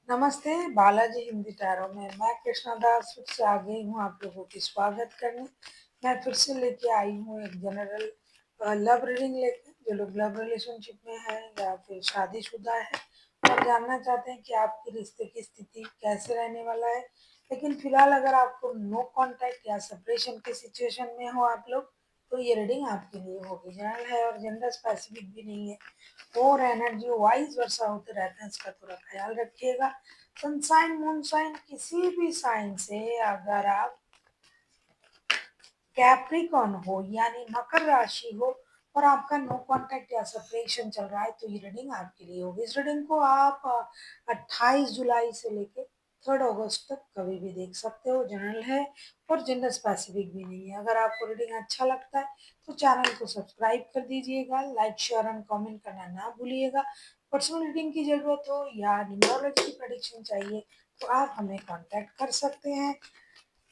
नमस्ते, बालाजी हिंदी टैरो में मैं कृष्णा दास फिर से आ गई हूँ आप लोगों की स्वागत करने। मैं फिर से लेके आई हूँ एक जनरल लव रीडिंग लेके। जो लोग लव रिलेशनशिप में है या फिर शादीशुदा है और जानना चाहते हैं कि आपके रिश्ते की स्थिति कैसे रहने वाला है, लेकिन फिलहाल अगर आपको नो कांटेक्ट या सेपरेशन की सिचुएशन में हो आप लोग, तो ये रीडिंग आपके लिए होगी। जनरल है और जेंडर स्पेसिफिक भी नहीं है और एनर्जी वाइज वर्षा होते रहते हैं, इसका थोड़ा ख्याल रखिएगा। सनसाइन मून साइन किसी भी साइन से अगर आप कैप्रिकॉन हो यानी मकर राशि हो और आपका नो कांटेक्ट या सेपरेशन चल रहा है, तो ये रीडिंग आपके लिए होगी। इस रीडिंग को आप 28 जुलाई से लेके 3 अगस्त तक कभी भी देख सकते हो। जनरल है और जेंडर स्पेसिफिक भी नहीं है। अगर आपको रीडिंग अच्छा लगता है तो चैनल को सब्सक्राइब कर दीजिएगा, लाइक शेयर एंड कमेंट करना ना भूलिएगा। पर्सनल रीडिंग की जरूरत हो या न्यूमरोलॉजी की प्रेडिक्शन चाहिए तो आप हमें कांटेक्ट कर सकते हैं।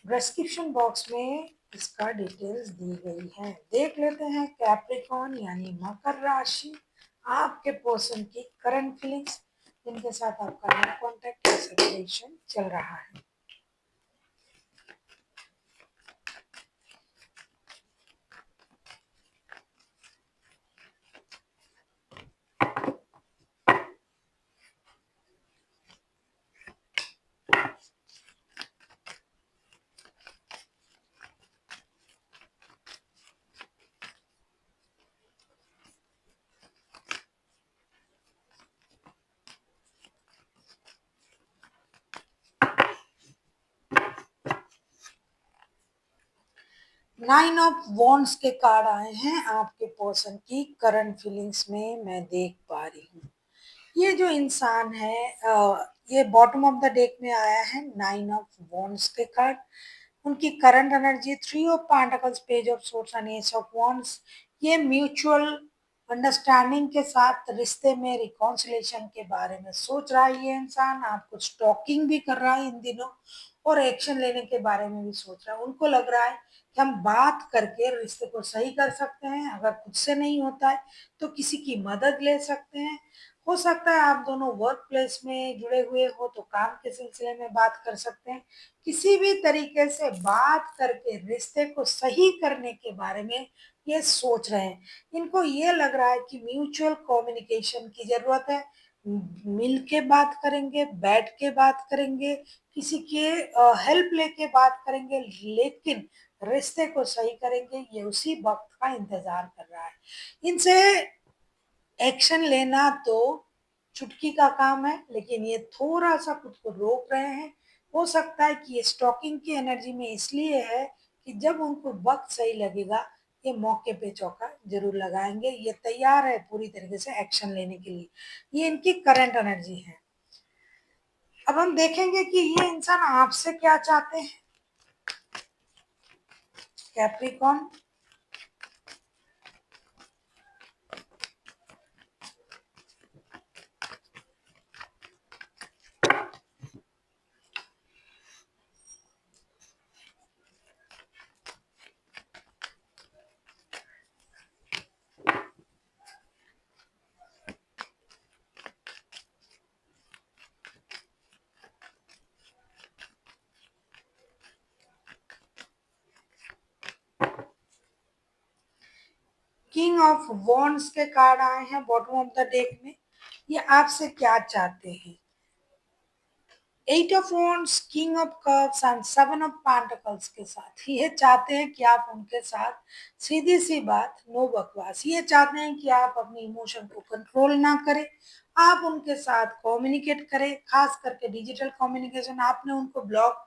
डिस्क्रिप्शन बॉक्स में इसका डिटेल्स दी गई है। देख लेते हैं कैप्रिकॉन यानी मकर राशि, आपके पर्सन की करंट फीलिंग्स, जिनके साथ आपका नो कांटेक्ट या सेपरेशन चल रहा है। नाइन ऑफ वॉन्ड्स के कार्ड आए हैं आपके पर्सन की करंट फीलिंग्स में, मैं देख पा रही हूँ। ये जो इंसान है ये बॉटम ऑफ द डेक में आया है नाइन ऑफ वॉन्ड्स के कार्ड। उनकी current energy 3 of pentacles, page of source and S of wands. ये म्यूचुअल अंडरस्टैंडिंग के साथ रिश्ते में रिकॉन्सिलेशन के बारे में सोच रहा है। ये इंसान आपको स्टॉकिंग भी कर रहा है इन दिनों और एक्शन लेने के बारे में भी सोच रहा है। उनको लग रहा है कि हम बात करके रिश्ते को सही कर सकते हैं। अगर खुद से नहीं होता है तो किसी की मदद ले सकते हैं। हो सकता है आप दोनों वर्क प्लेस में जुड़े हुए हो तो काम के सिलसिले में बात कर सकते हैं। किसी भी तरीके से बात करके रिश्ते को सही करने के बारे में ये सोच रहे हैं। इनको ये लग रहा है कि म्यूचुअल कम्युनिकेशन की जरूरत है। मिल के बात करेंगे, बैठ के बात करेंगे, किसी के हेल्प लेके बात करेंगे, लेकिन रिश्ते को सही करेंगे। ये उसी वक्त का इंतजार कर रहा है। इनसे एक्शन लेना तो चुटकी का काम है, लेकिन ये थोड़ा सा खुद को रोक रहे हैं। हो सकता है कि ये स्टॉकिंग की एनर्जी में इसलिए है कि जब उनको वक्त सही लगेगा ये मौके पे चौका जरूर लगाएंगे। ये तैयार है पूरी तरीके से एक्शन लेने के लिए। ये इनकी करंट एनर्जी है। अब हम देखेंगे कि ये इंसान आपसे क्या चाहते हैं। कैप्रिकॉन, किंग ऑफ वॉन्ड्स के कार्ड आए हैं बॉटम ऑफ द डेक में। ये आपसे क्या चाहते हैं। Eight of wands, king of cups and seven of pentacles के साथ ये चाहते हैं कि आप उनके साथ सीधी सी बात, नो बकवास। ये चाहते हैं कि आप अपने इमोशन को कंट्रोल ना करें, आप उनके साथ कम्युनिकेट करें। खास करके डिजिटल कम्युनिकेशन आपने उनको ब्लॉक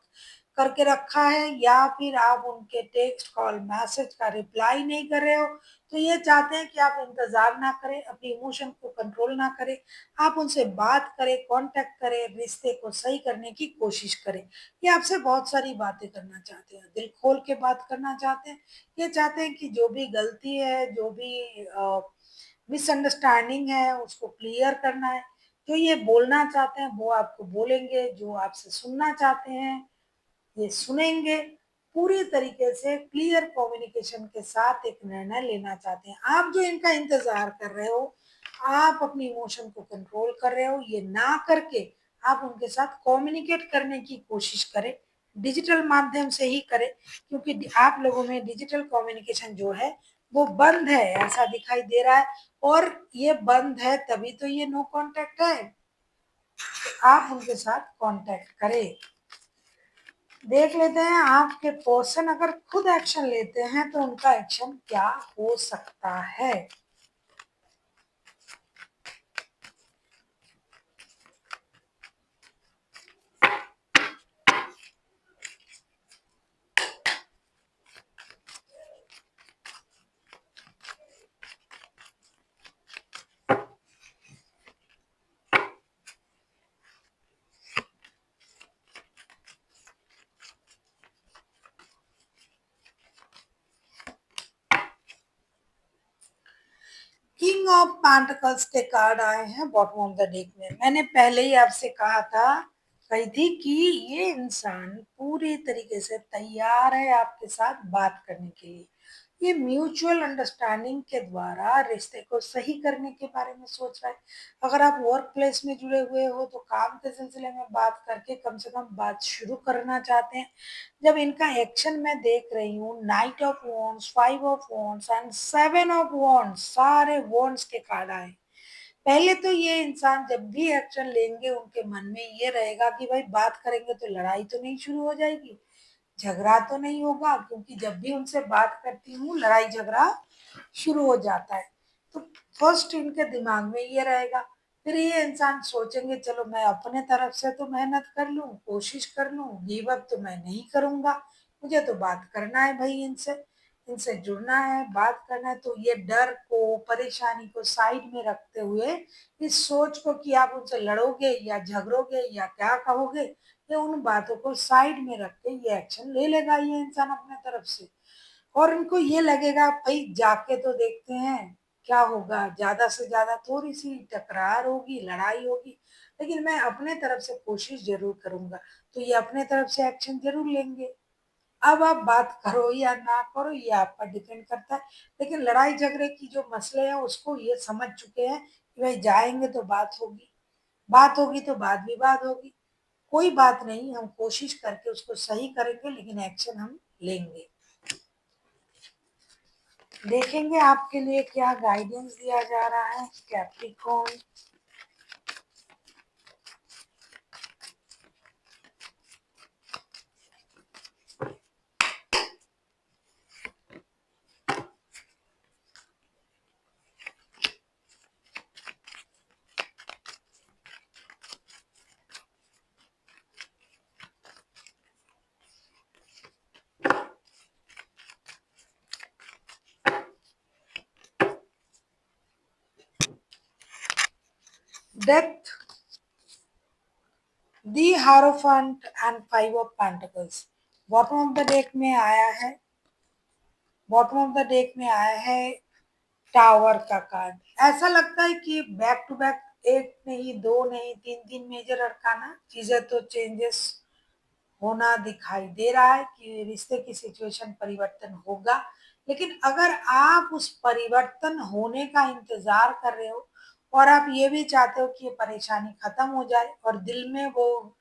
करके रखा है या फिर आप उनके टेक्स्ट, कॉल, मैसेज का रिप्लाई नहीं कर रहे हो, तो ये चाहते हैं कि आप इंतजार ना करें, अपने इमोशन को कंट्रोल ना करें, आप उनसे बात करें, कांटेक्ट करें, रिश्ते को सही करने की कोशिश करें। ये आपसे बहुत सारी बातें करना चाहते हैं, दिल खोल के बात करना चाहते हैं। ये चाहते हैं कि जो भी गलती है, जो भी मिसअंडरस्टैंडिंग है उसको क्लियर करना है। जो ये बोलना चाहते हैं वो आपको बोलेंगे, जो आपसे सुनना चाहते हैं ये सुनेंगे। पूरी तरीके से क्लियर कम्युनिकेशन के साथ एक निर्णय लेना चाहते हैं। आप जो इनका इंतजार कर रहे हो, आप अपनी इमोशन को कंट्रोल कर रहे हो, ये ना करके आप उनके साथ कम्युनिकेट करने की कोशिश करें, डिजिटल माध्यम से ही करें, क्योंकि आप लोगों में डिजिटल कम्युनिकेशन जो है वो बंद है ऐसा दिखाई दे रहा है, और ये बंद है तभी तो ये नो कांटेक्ट है। तो आप उनके साथ कांटेक्ट करें। देख लेते हैं आपके पर्सन अगर खुद एक्शन लेते हैं तो उनका एक्शन क्या हो सकता है। किंग ऑफ पेंटिकल्स के कार्ड आए हैं बॉटम ऑफ द डेक में। मैंने पहले ही आपसे कहा था, कही थी कि ये इंसान पूरी तरीके से तैयार है आपके साथ बात करने के लिए। ये म्यूचुअल अंडरस्टैंडिंग के द्वारा रिश्ते को सही करने के बारे में सोच रहा है। अगर आप वर्क प्लेस में जुड़े हुए हो तो काम के सिलसिले में बात करके कम से कम बात शुरू करना चाहते हैं। जब इनका एक्शन मैं देख रही हूँ, night of wands, five of wands and seven of wands, सारे वॉन्ड्स के कार्ड आए। पहले तो ये इंसान जब भी एक्शन लेंगे उनके मन में ये रहेगा कि भाई बात करेंगे तो लड़ाई तो नहीं शुरू हो जाएगी, झगड़ा तो नहीं होगा, क्योंकि जब भी उनसे बात करती हूँ लड़ाई झगड़ा शुरू हो जाता है। तो फर्स्ट इनके दिमाग में ये रहेगा। फिर ये इंसान सोचेंगे चलो मैं अपने तरफ से तो मेहनत कर लूं, कोशिश कर लूं, गिव अप तो मैं नहीं करूंगा, मुझे तो बात करना है भाई, इनसे इनसे जुड़ना है, बात करना है। तो ये डर को, परेशानी को साइड में रखते हुए इस सोच को कि आप उनसे लड़ोगे या झगड़ोगे या क्या कहोगे, ये उन बातों को साइड में रख के ये एक्शन ले लेगा ये इंसान अपने तरफ से। और इनको ये लगेगा भाई जाके तो देखते हैं क्या होगा, ज्यादा से ज्यादा थोड़ी सी टकरार होगी, लड़ाई होगी, लेकिन मैं अपने तरफ से कोशिश जरूर करूंगा। तो ये अपने तरफ से एक्शन जरूर लेंगे। अब आप बात करो या ना करो ये आप पर डिपेंड करता है, लेकिन लड़ाई झगड़े की जो मसले हैं उसको ये समझ चुके हैं कि भाई जाएंगे तो बात होगी, बात होगी तो वाद विवाद होगी, कोई बात नहीं, हम कोशिश करके उसको सही करेंगे लेकिन एक्शन हम लेंगे। देखेंगे आपके लिए क्या गाइडेंस दिया जा रहा है Capricorn. Death, the हारोफेंट and five of pentacles. Bottom of the deck में आया है, बॉटम ऑफ द डेक में आया है टावर का कार्ड। ऐसा लगता है कि बैक टू बैक, एक नहीं, दो नहीं, तीन तीन मेजर अरकाना, चीजें तो चेंजेस होना दिखाई दे रहा है कि रिश्ते की सिचुएशन परिवर्तन होगा। लेकिन अगर आप उस परिवर्तन होने का इंतजार कर रहे हो और आप ये भी चाहते हो कि ये परेशानी खत्म हो जाए और दिल में वो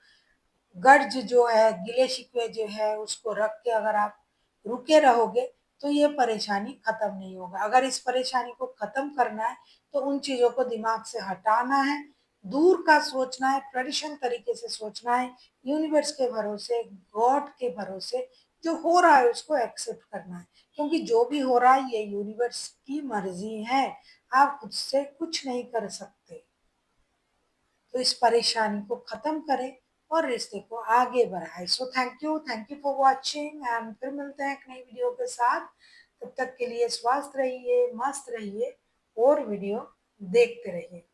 गर्ज जो है, गिले शिकवे जो है उसको रख के अगर आप रुके रहोगे तो ये परेशानी खत्म नहीं होगा। अगर इस परेशानी को खत्म करना है तो उन चीजों को दिमाग से हटाना है, दूर का सोचना है, ट्रेडिशन तरीके से सोचना है, यूनिवर्स के भरोसे, गॉड के भरोसे जो हो रहा है उसको एक्सेप्ट करना है, क्योंकि जो भी हो रहा है ये यूनिवर्स की मर्जी है, आप खुद से कुछ नहीं कर सकते। तो इस परेशानी को खत्म करें और रिश्ते को आगे बढ़ाएं। So thank you for watching and फिर मिलते हैं एक नई वीडियो के साथ। तब तक के लिए स्वस्थ रहिए, मस्त रहिए और वीडियो देखते रहिए।